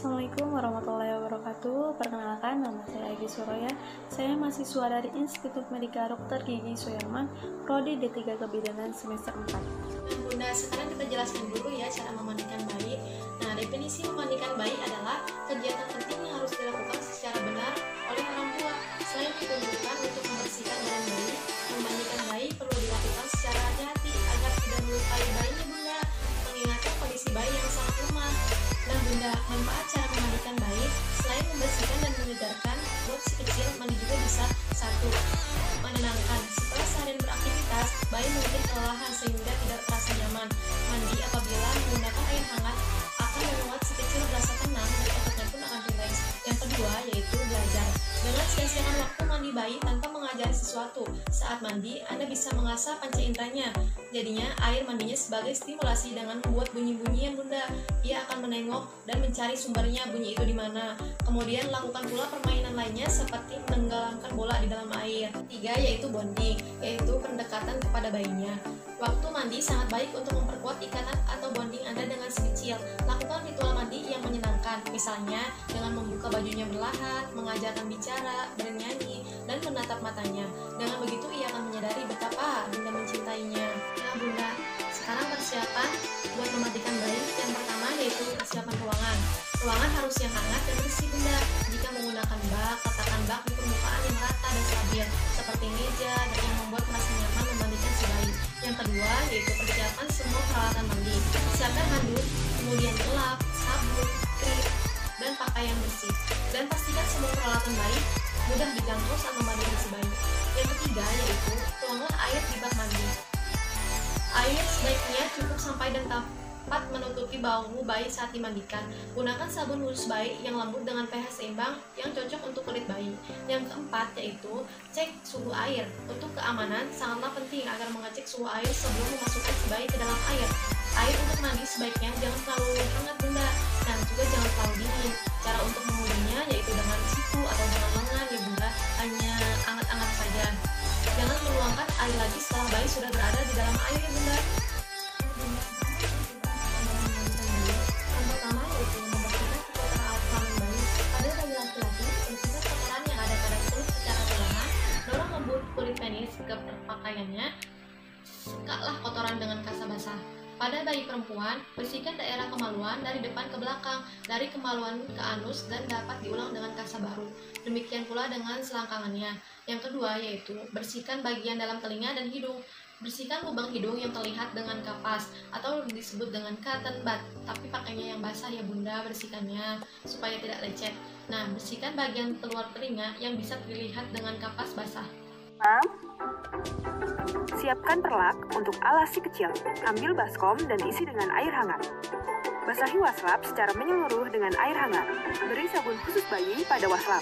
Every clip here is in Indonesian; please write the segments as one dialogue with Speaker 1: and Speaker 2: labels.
Speaker 1: Assalamualaikum warahmatullahi wabarakatuh. Perkenalkan, nama saya Egy Suraya. Saya mahasiswa dari Institut Medika Dr. Gigi Suherman, Prodi D3 Kebidanan semester 4.
Speaker 2: Bunda, sekarang kita jelaskan dulu ya cara memandikan bayi. Nah, definisi memandikan bayi adalah kegiatan penting yang harus dilakukan secara benar oleh orang tua. Selain ditunjukkan untuk membersihkan badan bayi, memandikan bayi perlu dilakukan secara hati-hati agar tidak melukai bayinya, Bunda, mengingatkan kondisi bayi yang sangat lemah. Nah, Bunda, manfaat cara memandikan bayi selain membersihkan dan menyegarkan, buat si kecil mandi juga bisa satu, menenangkan. Setelah seharian beraktivitas, bayi mungkin kelelahan sehingga tidak terasa nyaman. Mandi apabila menggunakan air hangat akan membuat si kecil merasa tenang dan otaknya pun akan rileks. Yang kedua yaitu belajar. Dengan sia-siakan waktu mandi bayi tanpa mengajari sesuatu, saat mandi Anda bisa mengasah panca inderanya. Jadinya air mandinya sebagai stimulasi dengan membuat bunyi-bunyian, Bunda. Ia akan menengok dan mencari sumbernya bunyi itu di mana. Kemudian lakukan pula permainan lainnya seperti menenggelamkan bola di dalam air. Tiga yaitu bonding, yaitu pendekatan kepada bayinya. Waktu mandi sangat baik untuk memperkuat ikatan atau bonding Anda dengan si kecil. Lakukan ritual mandi yang menyenangkan, misalnya dengan membuka bajunya perlahan, mengajarkan bicara, bernyanyi, dan menatap matanya. Dengan begitu ia akan menyadari betapa Bunda mencintainya. Nah, Bunda, sekarang persiapan buat memandikan bayi. Yang pertama yaitu persiapan ruangan. Ruangan harus yang hangat dan bersih, Bunda. Jika menggunakan bak, letakkan bak di permukaan yang rata dan stabil, seperti meja dan yang membuat merasa nyaman memandikan si bayi. Yang kedua yaitu persiapan semua peralatan mandi. Siapkan handuk, kemudian lap, sabun, krim, dan pakaian bersih. Dan pastikan semua peralatan bayi mudah dijangkau saat memandikan si bayi. Yang ketiga yaitu tuanglah air di bak mandi. Air sebaiknya cukup sampai dan tepat menutupi bahu bayi saat dimandikan. Gunakan sabun khusus bayi yang lembut dengan pH seimbang yang cocok untuk kulit bayi. Yang keempat yaitu cek suhu air. Untuk keamanan sangatlah penting agar mengecek suhu air sebelum memasukkan si bayi ke dalam air. Air untuk mandi sebaiknya jangan terlalu hangat, Bunda, dan juga jangan terlalu dingin. Cara untuk mengudinya yaitu dengan siku atau dengan lengan ya, Bunda, hanya anget-anget saja. Jangan menuangkan air lagi setelah bayi sudah berada di dalam air ya, Bunda. Yang pertama yaitu membersihkan seputar alat kelamin bayi. Pada bayi laki-laki, bersihkan kotoran yang ada pada kulit secara perlahan. Dorong lembut kulit penis ke pakaiannya. Sekaklah kotoran dengan kasa basah. Pada bayi perempuan, bersihkan daerah kemaluan dari depan ke belakang, dari kemaluan ke anus, dan dapat diulang dengan kasa baru. Demikian pula dengan selangkangannya. Yang kedua yaitu bersihkan bagian dalam telinga dan hidung. Bersihkan lubang hidung yang terlihat dengan kapas atau disebut dengan cotton bud, tapi pakainya yang basah ya, Bunda, bersihkannya supaya tidak lecet. Nah, bersihkan bagian keluar telinga yang bisa dilihat dengan kapas basah.
Speaker 3: Siapkan perlak untuk alas si kecil. Ambil baskom dan isi dengan air hangat. Basahi waslap secara menyeluruh dengan air hangat. Beri sabun khusus bayi pada waslap.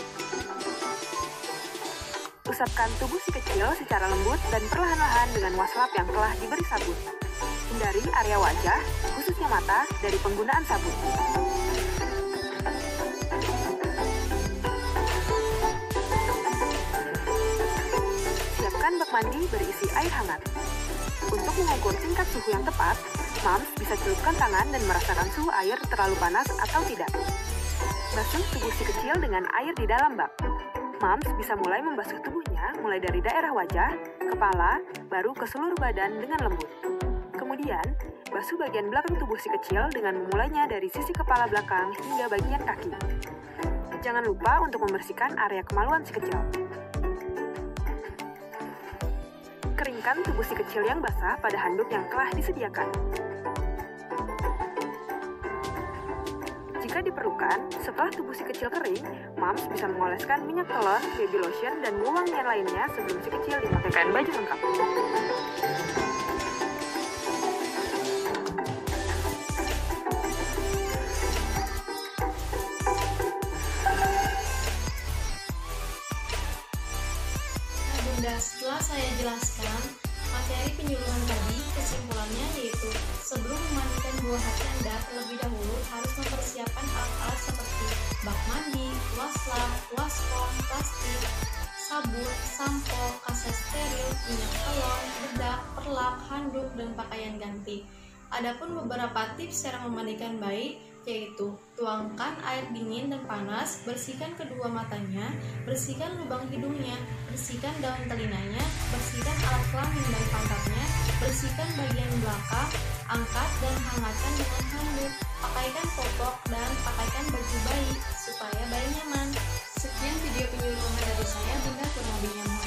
Speaker 3: Usapkan tubuh si kecil secara lembut dan perlahan-lahan dengan waslap yang telah diberi sabun. Hindari area wajah, khususnya mata, dari penggunaan sabun. Siapkan bak mandi berisi air hangat. Untuk mengukur tingkat suhu yang tepat, Mams bisa celupkan tangan dan merasakan suhu air terlalu panas atau tidak. Basuh tubuh si kecil dengan air di dalam bak. Mams bisa mulai membasuh tubuhnya mulai dari daerah wajah, kepala, baru ke seluruh badan dengan lembut. Kemudian, basuh bagian belakang tubuh si kecil dengan memulainya dari sisi kepala belakang hingga bagian kaki. Jangan lupa untuk membersihkan area kemaluan si kecil. Keringkan tubuh si kecil yang basah pada handuk yang telah disediakan. Jika diperlukan, setelah tubuh si kecil kering, Mams bisa mengoleskan minyak telon, baby lotion, dan wangian lainnya sebelum si kecil dipakaikan baju lengkap.
Speaker 2: Bunda, setelah saya jelaskan materi penyuluhan tadi, kesimpulannya yaitu sebelum memandikan buah hati Anda, terlebih dahulu harus mempersiapkan alat-alat seperti bak mandi, waslap, waskom, plastik, sabun, sampo, kaset steril, minyak telon, bedak, perlak, handuk, dan pakaian ganti. Adapun beberapa tips cara memandikan bayi, yaitu tuangkan air dingin dan panas, bersihkan kedua matanya, bersihkan lubang hidungnya, bersihkan daun telinganya, bersihkan alat kelamin dan pantatnya, bersihkan bagian belakang, angkat dan hangatkan dengan handuk, pakaikan popok dan pakaikan baju bayi supaya bayi nyaman.
Speaker 4: Sekian video penyuluhan dari saya, Bunda Purnabinya.